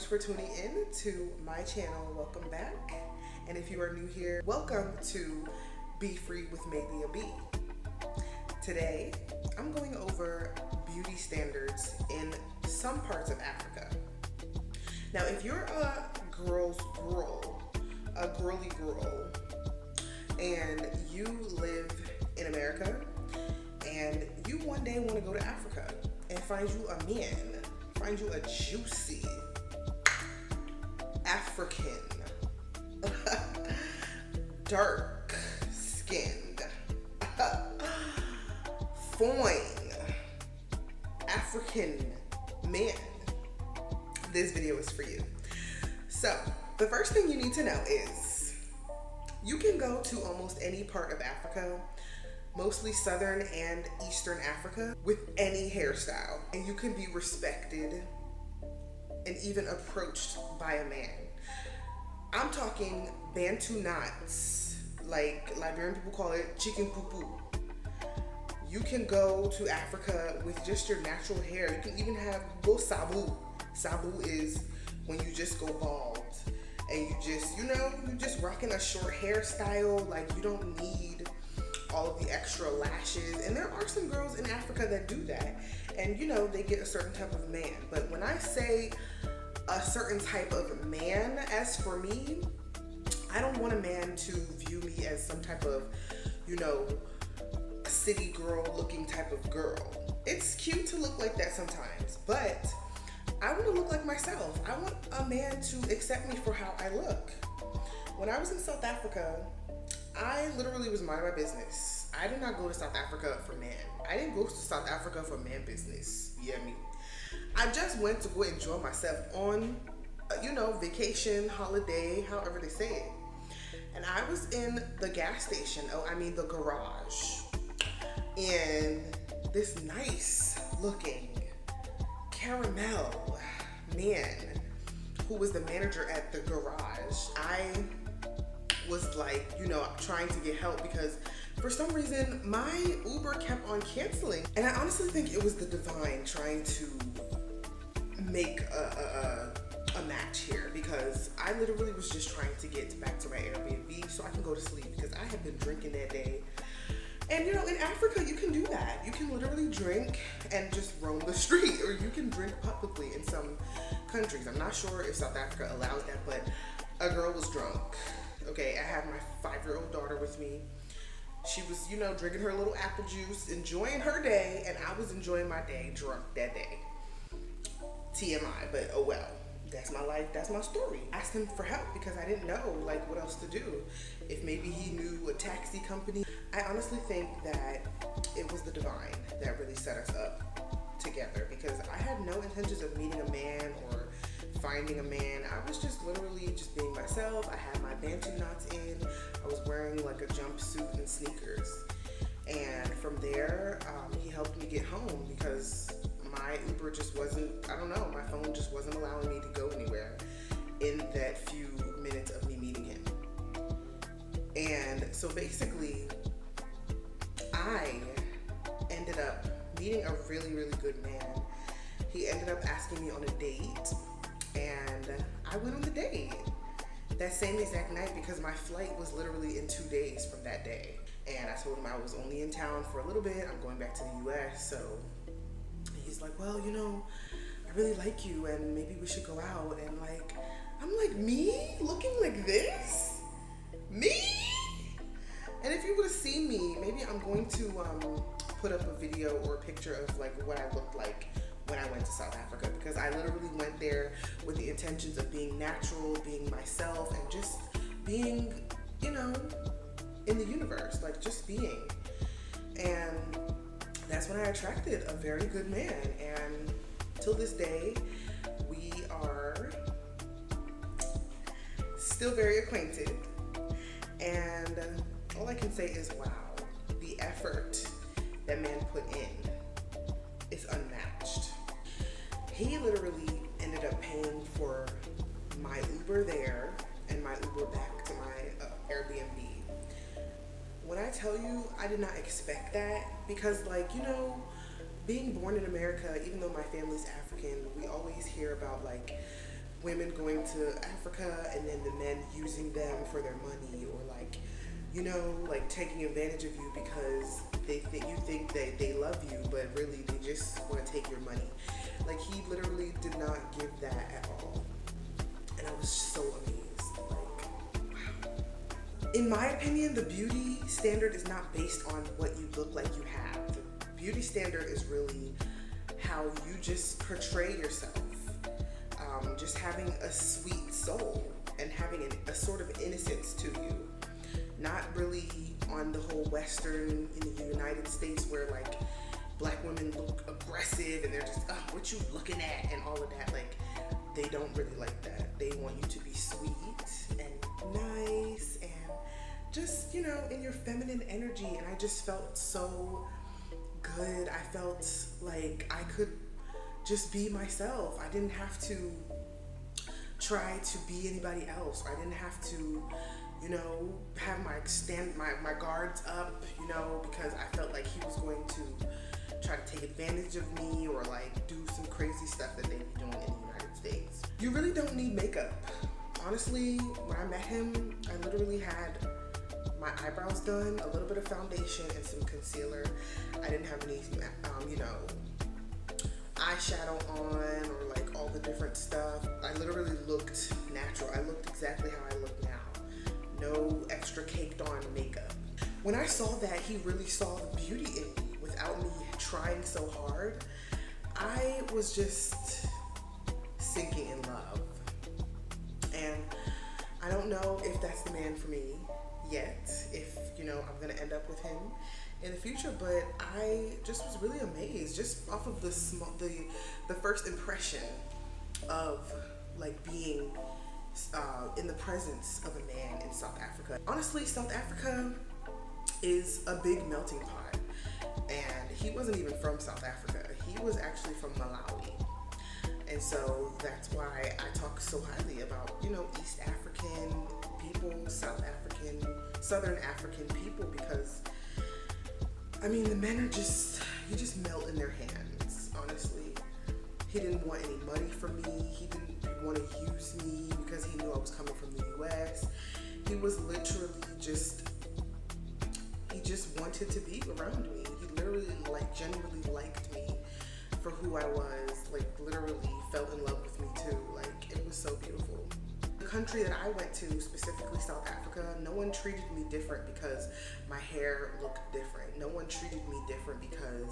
for tuning in to my channel. Welcome back. And if you are new here, welcome to Be Free with Maybe a Bee. Today, I'm going over beauty standards in some parts of Africa. Now, if you're a girl's girl, a girly girl, and you live in America, and you one day want to go to Africa and find you a man, find you a juicy African, dark skinned, fine African man, this video is for you. So the first thing you need to know is you can go to almost any part of Africa, mostly Southern and Eastern Africa, with any hairstyle, and you can be respected and even approached by a man. I'm talking Bantu knots, like Liberian people call it chicken poo-poo. You can go to Africa with just your natural hair. You can even have go sabu. Sabu is when you just go bald and you just rocking a short hairstyle. Like, you don't need all of the extra lashes. And there are some girls in Africa that do that, and they get a certain type of man. But when I say a certain type of man, as for me, I don't want a man to view me as some type of city girl looking type of girl. It's cute to look like that sometimes, but I want to look like myself. I want a man to accept me for how I look. When I was in South Africa, I literally was minding my business. I did not go to South Africa for man. I didn't go to South Africa for man business. I just went to go enjoy myself on, vacation, holiday, however they say it. And I was in the gas station, the garage, and this nice looking caramel man who was the manager at the garage. I was like, trying to get help because for some reason my Uber kept on canceling. And I honestly think it was the divine trying to make a match here, because I literally was just trying to get back to my Airbnb so I can go to sleep, because I had been drinking that day. And in Africa, you can do that. You can literally drink and just roam the street, or you can drink publicly in some countries. I'm not sure if South Africa allows that, but a girl was drunk. Okay, I had my 5-year-old daughter with me. She was, drinking her little apple juice, enjoying her day, and I was enjoying my day drunk that day. TMI, but oh well. That's my life, that's my story. I asked him for help because I didn't know what else to do. If maybe he knew a taxi company. I honestly think that it was the divine that really set us up together, because I had no intentions of meeting a man or finding a man. I was just literally just being myself. I had my Bantu knots in. I was wearing like a jumpsuit and sneakers. And from there, he helped me get home because my Uber just wasn't, my phone just wasn't allowing me to go anywhere in that few minutes of me meeting him. And so basically, I ended up meeting a really, really good man. He ended up asking me on a date, and I went on the date that same exact night because my flight was literally in 2 days from that day. And I told him I was only in town for a little bit. I'm going back to the US, so he's like, well, I really like you and maybe we should go out. And I'm like, me? Looking like this? Me? And if you would have seen me, maybe I'm going to put up a video or a picture of what I looked like when I went to South Africa, because I literally went there with the intentions of being natural, being myself, and just being, in the universe, just being. And that's when I attracted a very good man, and till this day, we are still very acquainted. And all I can say is, wow, the effort that man put in is unmatched. He literally ended up paying for my Uber there and my Uber back to my Airbnb. When I tell you, I did not expect that, because being born in America, even though my family's African, we always hear about women going to Africa and then the men using them for their money, or like, you know, like taking advantage of you because you think that they love you, but really they just want to take your money. Like, he literally did not give that at all. And I was so amazed. Like, wow. In my opinion, the beauty standard is not based on what you look like you have. The beauty standard is really how you just portray yourself. Just having a sweet soul and having a sort of innocence to you. Not really on the whole Western in the United States where like black women look aggressive and they're just, oh, what you looking at and all of that. Like, they don't really like that. They want you to be sweet and nice and just, you know, in your feminine energy. And I just felt so good. I felt like I could just be myself. I didn't have to try to be anybody else. I didn't have to, you know, have my guards up, you know, because I felt like he was going to try to take advantage of me or like do some crazy stuff that they be doing in the United States. You really don't need makeup. Honestly, when I met him, I literally had my eyebrows done, a little bit of foundation and some concealer. I didn't have any, you know, eyeshadow on or like all the different stuff. I literally looked natural. I looked exactly how I look now. No extra caked on makeup. When I saw that he really saw the beauty in me without me trying so hard, I was just sinking in love. And I don't know if that's the man for me yet, if, you know, I'm gonna end up with him in the future, but I just was really amazed just off of the first impression of like being in the presence of a man in South Africa. Honestly, South Africa is a big melting pot, and he wasn't even from South Africa. He was actually from Malawi. And so that's why I talk so highly about, you know, East African people, Southern African people, because I mean, the men are just, you just melt in their hands, honestly. He didn't want any money from me. He didn't want to use me because he knew I was coming from the US. He was literally just, he just wanted to be around me. He literally, like, genuinely liked me for who I was, like, literally fell in love with me too. Like, it was so beautiful. The country that I went to, specifically South Africa, no one treated me different because my hair looked different. No one treated me different because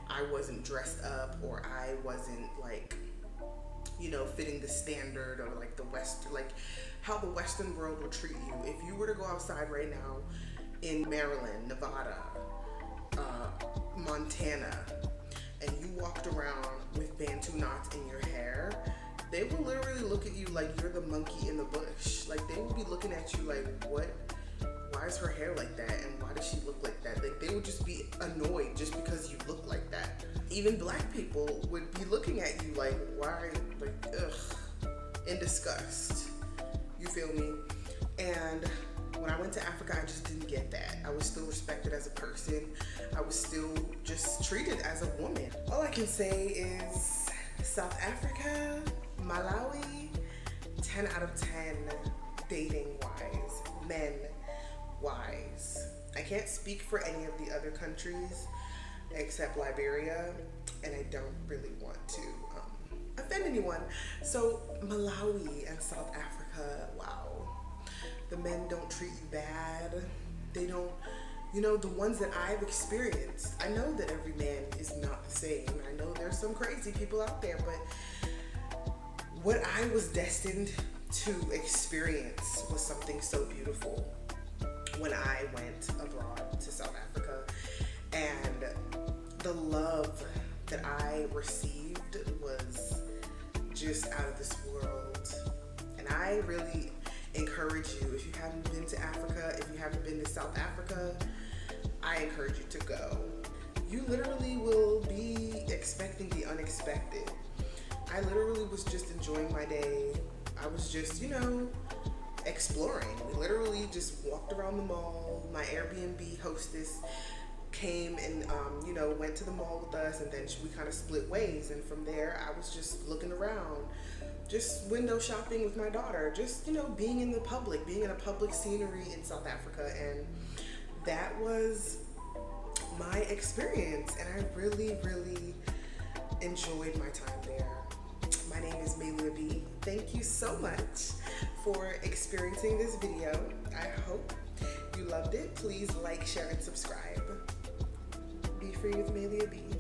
I wasn't dressed up or I wasn't, like, you know, fitting the standard or like the Western, like how the Western world will treat you. If you were to go outside right now in Maryland, Nevada, Montana, and you walked around with Bantu knots in your hair, they will literally look at you like you're the monkey in the bush. Like, they will be looking at you like, what? Why is her hair like that? And why does she look like that? Like, they would just be annoyed just because you look like that. Even black people would be looking at you like, why? Like, ugh, in disgust. You feel me? And when I went to Africa, I just didn't get that. I was still respected as a person. I was still just treated as a woman. All I can say is South Africa, Malawi, 10 out of 10 dating wise, men wise. I can't speak for any of the other countries except Liberia, and I don't really want to offend anyone. So Malawi and South Africa, wow. The men don't treat you bad. They don't, you know, the ones that I've experienced, I know that every man is not the same. I know there's some crazy people out there, but what I was destined to experience was something so beautiful when I went abroad to South Africa. And the love that I received was just out of this world. And I really encourage you, if you haven't been to Africa, if you haven't been to South Africa, I encourage you to go. You literally will be expecting the unexpected. I literally was just enjoying my day. I was just, you know, exploring. We literally just walked around the mall. My Airbnb hostess came and, you know, went to the mall with us, and then we kind of split ways. And from there, I was just looking around, just window shopping with my daughter, just, you know, being in the public, being in a public scenery in South Africa. And that was my experience, and I really, really enjoyed my time there. My name is Malia B. Thank you so much for experiencing this video. I hope you loved it. Please like, share, and subscribe. Be free with Malia B.